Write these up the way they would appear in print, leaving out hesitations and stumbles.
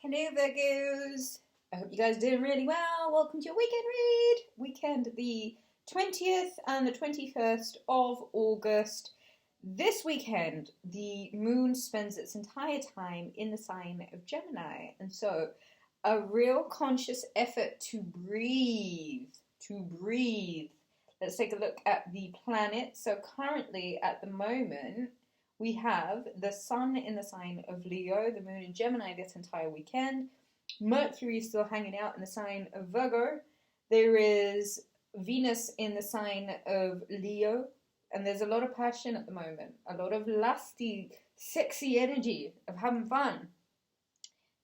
Hello Virgos! I hope you guys are doing really well. Welcome to your weekend read. Weekend the 20th and the 21st of August. This weekend, the moon spends its entire time in the sign of Gemini. And so, a real conscious effort to breathe. Let's take a look at the planet. So currently, at the moment, we have the sun in the sign of Leo, the moon in Gemini this entire weekend. Mercury is still hanging out in the sign of Virgo. There is Venus in the sign of Leo. And there's a lot of passion at the moment. A lot of lusty, sexy energy of having fun.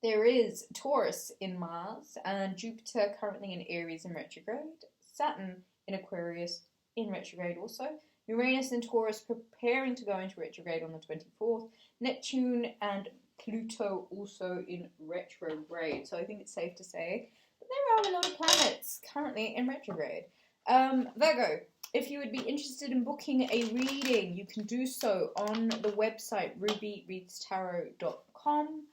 There is Taurus in Mars and Jupiter currently in Aries in retrograde. Saturn in Aquarius in retrograde also. Uranus and Taurus preparing to go into retrograde on the 24th. Neptune and Pluto also in retrograde. So I think it's safe to say that there are a lot of planets currently in retrograde. Virgo, if you would be interested in booking a reading, you can do so on the website Rubyreadstarot.com.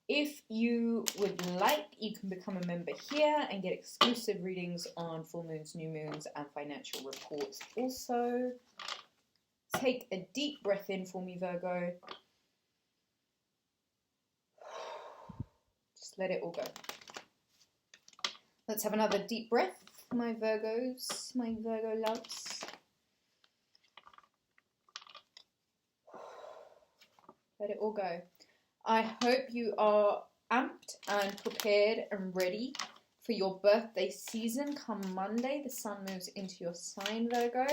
If you would like, you can become a member here and get exclusive readings on full moons, new moons, and financial reports. Also, take a deep breath in for me, Virgo. Just let it all go. Let's have another deep breath, my Virgos, my Virgo loves. Let it all go. I hope you are amped and prepared and ready for your birthday season come Monday. The sun moves into your sign, Virgo.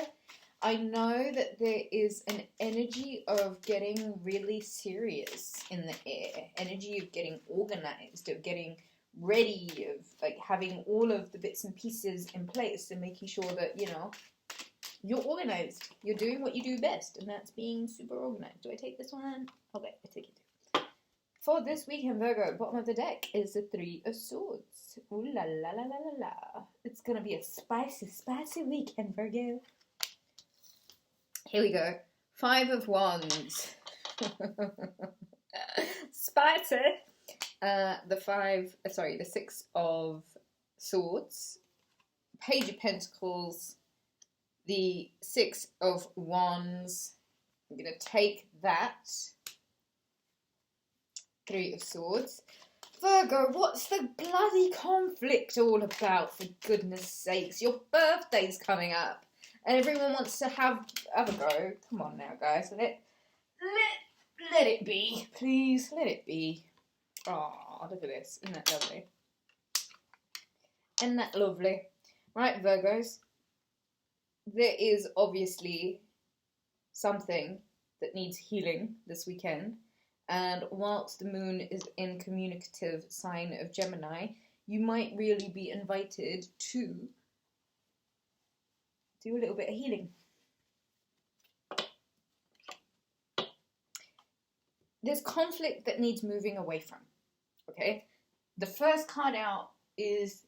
I know that there is an energy of getting really serious in the air. Energy of getting organized, of getting ready, of like having all of the bits and pieces in place and making sure that, you know, you're organized. You're doing what you do best, and that's being super organized. Do I take this one? Okay, I take it. For this weekend, Virgo, bottom of the deck is the Three of Swords. Ooh la la la la la la. It's going to be a spicy, spicy weekend, Virgo. Here we go. Five of Wands. Spicy. The Six of Swords. Page of Pentacles. The Six of Wands. I'm going to take that. Three of Swords. Virgo, what's the bloody conflict all about, for goodness sakes? Your birthday's coming up and everyone wants to have a go. Come on now, guys. Let it be. Please, let it be. Oh, look at this. Isn't that lovely? Isn't that lovely? Right, Virgos. There is obviously something that needs healing this weekend. And whilst the moon is in communicative sign of Gemini, you might really be invited to do a little bit of healing. There's conflict that needs moving away from, okay? The first card out is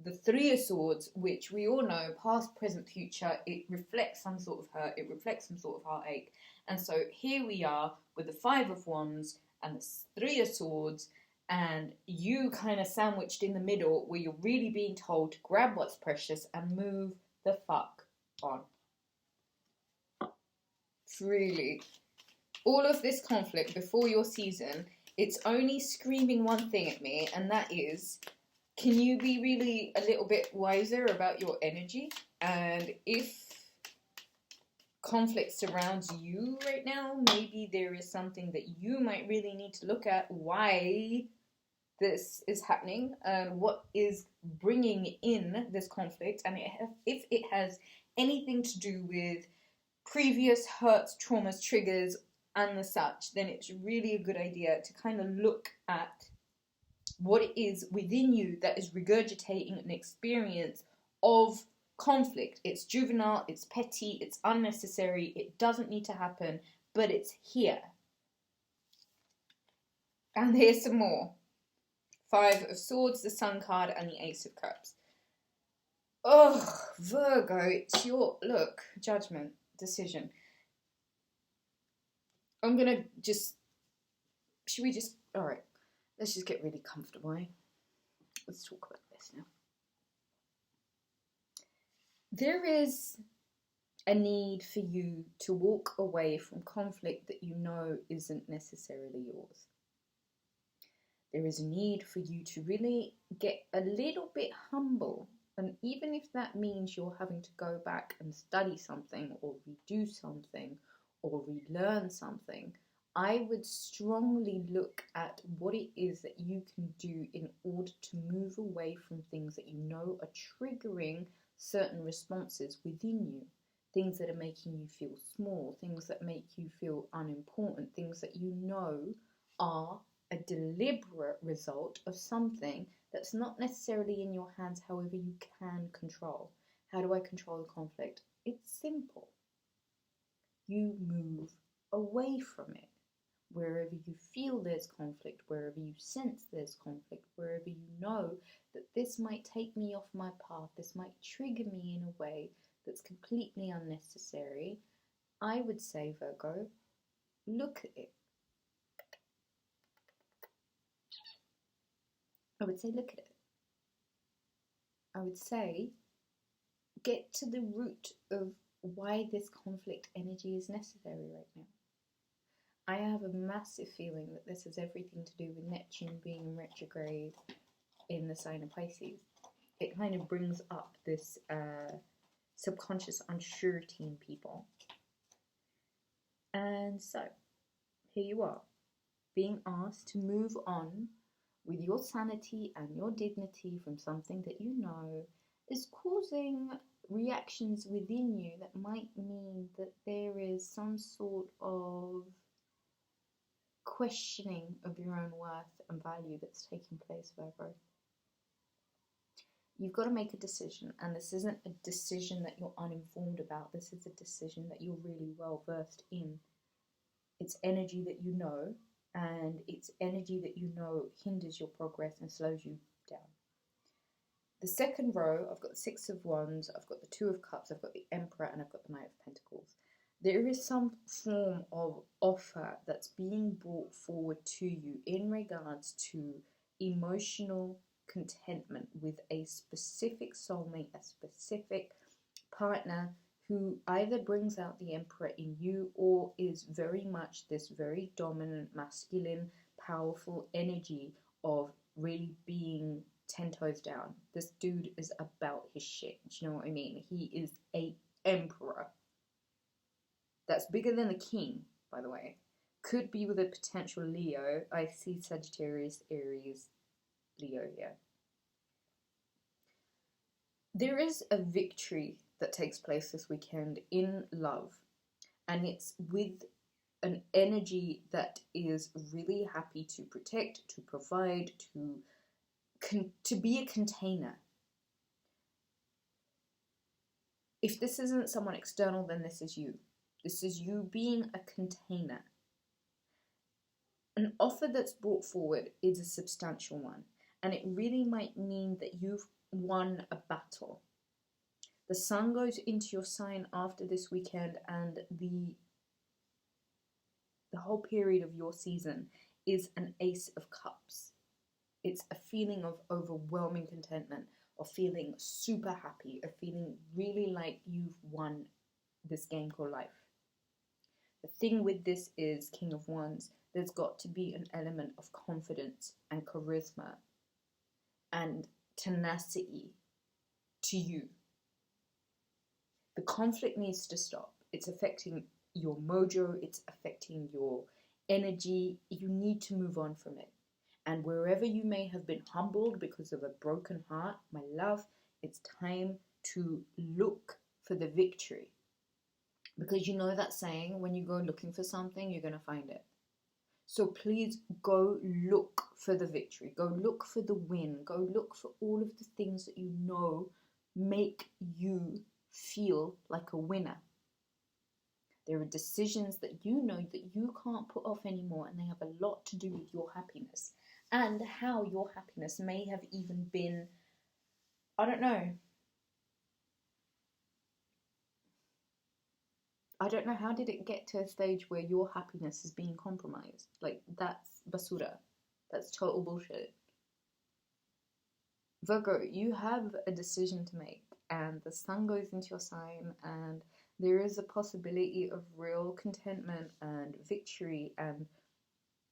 the Three of Swords, which we all know, past, present, future, it reflects some sort of hurt, it reflects some sort of heartache. And so here we are with the Five of Wands and the Three of Swords, and you kind of sandwiched in the middle where you're really being told to grab what's precious and move the fuck on. Really. All of this conflict before your season, it's only screaming one thing at me, and that is, can you be really a little bit wiser about your energy? And if conflict surrounds you right now, maybe there is something that you might really need to look at why this is happening and what is bringing in this conflict, and if it has anything to do with previous hurts, traumas, triggers and the such, then it's really a good idea to kind of look at what it is within you that is regurgitating an experience of conflict. It's juvenile, it's petty, it's unnecessary, it doesn't need to happen, but it's here. And here's some more. Five of Swords, the Sun card, and the Ace of Cups. Oh, Virgo, it's your, look, judgment, decision. I'm gonna just, should we just, alright. Let's just get really comfortable, eh? Let's talk about this now. There is a need for you to walk away from conflict that you know isn't necessarily yours. There is a need for you to really get a little bit humble. And even if that means you're having to go back and study something or redo something or relearn something, I would strongly look at what it is that you can do in order to move away from things that you know are triggering certain responses within you. Things that are making you feel small, things that make you feel unimportant, things that you know are a deliberate result of something that's not necessarily in your hands, however you can control. How do I control the conflict? It's simple. You move away from it. Wherever you feel there's conflict, wherever you sense there's conflict, wherever you know that this might take me off my path, this might trigger me in a way that's completely unnecessary, I would say, Virgo, look at it. I would say, look at it. I would say, get to the root of why this conflict energy is necessary right now. I have a massive feeling that this has everything to do with Neptune being retrograde in the sign of Pisces. It kind of brings up this subconscious unsurety in people. And so, here you are, being asked to move on with your sanity and your dignity from something that you know is causing reactions within you that might mean that there is some sort of questioning of your own worth and value that's taking place, Virgo. You've got to make a decision, and this isn't a decision that you're uninformed about. This is a decision that you're really well versed in. It's energy that you know, and it's energy that you know hinders your progress and slows you down. The second row, I've got the Six of Wands, I've got the Two of Cups, I've got the Emperor, and I've got the Knight of Pentacles. There is some form of offer that's being brought forward to you in regards to emotional contentment with a specific soulmate, a specific partner who either brings out the Emperor in you or is very much this very dominant, masculine, powerful energy of really being 10 toes down. This dude is about his shit. Do you know what I mean? He is a emperor. That's bigger than a king, by the way. Could be with a potential Leo. I see Sagittarius, Aries, Leo here. There is a victory that takes place this weekend in love, and it's with an energy that is really happy to protect, to provide, to be a container. If this isn't someone external, then this is you. This is you being a container. An offer that's brought forward is a substantial one, and it really might mean that you've won a battle. The sun goes into your sign after this weekend, and the whole period of your season is an Ace of Cups. It's a feeling of overwhelming contentment, of feeling super happy, of feeling really like you've won this game called life. The thing with this is King of Wands. There's got to be an element of confidence and charisma and tenacity to you. The conflict needs to stop. It's affecting your mojo, it's affecting your energy. You need to move on from it. And wherever you may have been humbled because of a broken heart, my love, it's time to look for the victory. Because you know that saying, when you go looking for something, you're going to find it. So please go look for the victory. Go look for the win. Go look for all of the things that you know make you feel like a winner. There are decisions that you know that you can't put off anymore, and they have a lot to do with your happiness and how your happiness may have even been, I don't know how did it get to a stage where your happiness is being compromised. Like, that's basura. That's total bullshit. Virgo, you have a decision to make, and the sun goes into your sign, and there is a possibility of real contentment and victory and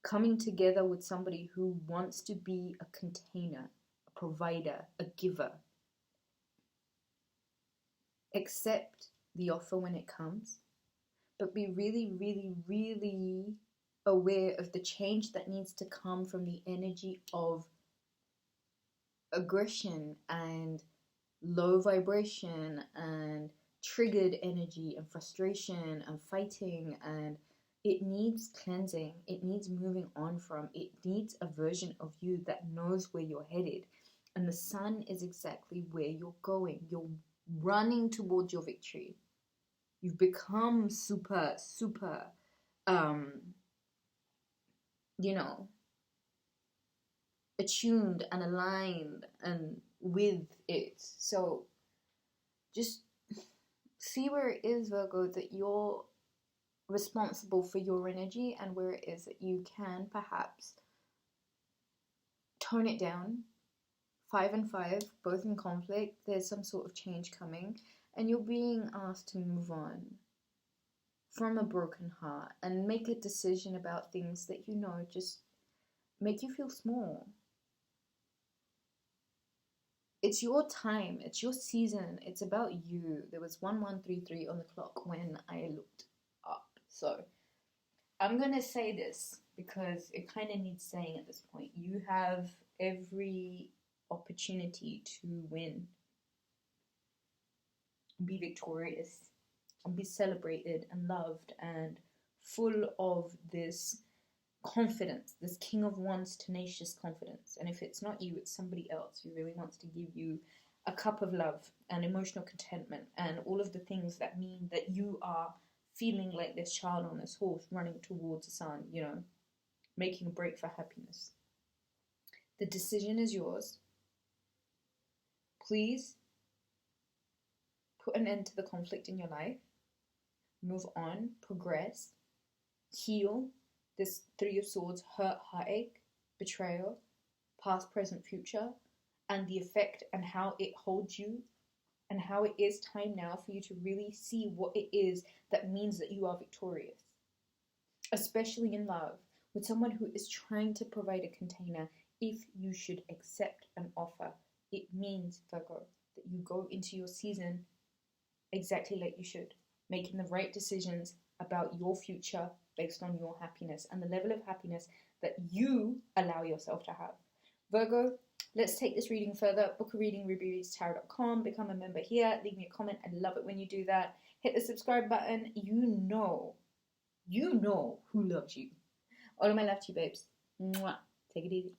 coming together with somebody who wants to be a container, a provider, a giver. Accept the offer when it comes, but be really, really, really aware of the change that needs to come from the energy of aggression and low vibration and triggered energy and frustration and fighting, and it needs cleansing. It needs moving on from. It needs a version of you that knows where you're headed, and the sun is exactly where you're going. You're running towards your victory. You've become super attuned and aligned and with it. So just see where it is, Virgo, that you're responsible for your energy, and where it is that you can perhaps tone it down. 5 and 5, both in conflict. There's some sort of change coming, and you're being asked to move on from a broken heart and make a decision about things that just make you feel small. It's your time, it's your season, it's about you. There was 1133 on the clock when I looked up. So I'm going to say this because it kind of needs saying at this point. You have every opportunity to win, be victorious, and be celebrated and loved and full of this confidence, this King of Wands tenacious confidence. And if it's not you, it's somebody else who really wants to give you a cup of love and emotional contentment and all of the things that mean that you are feeling like this child on this horse running towards the sun, making a break for happiness. The decision is yours. Please put an end to the conflict in your life. Move on, progress, heal. This 3 of Swords, hurt, heartache, betrayal, past, present, future, and the effect and how it holds you, and how it is time now for you to really see what it is that means that you are victorious. Especially in love, with someone who is trying to provide a container. If you should accept an offer, it means, Virgo, that you go into your season exactly like you should, making the right decisions about your future based on your happiness and the level of happiness that you allow yourself to have. Virgo, let's take this reading further. Book a reading, Rubyreadstarot.com. Become a member here. Leave me a comment. I love it when you do that. Hit the subscribe button. You know who loves you. All of my love to you, babes. Mwah. Take it easy.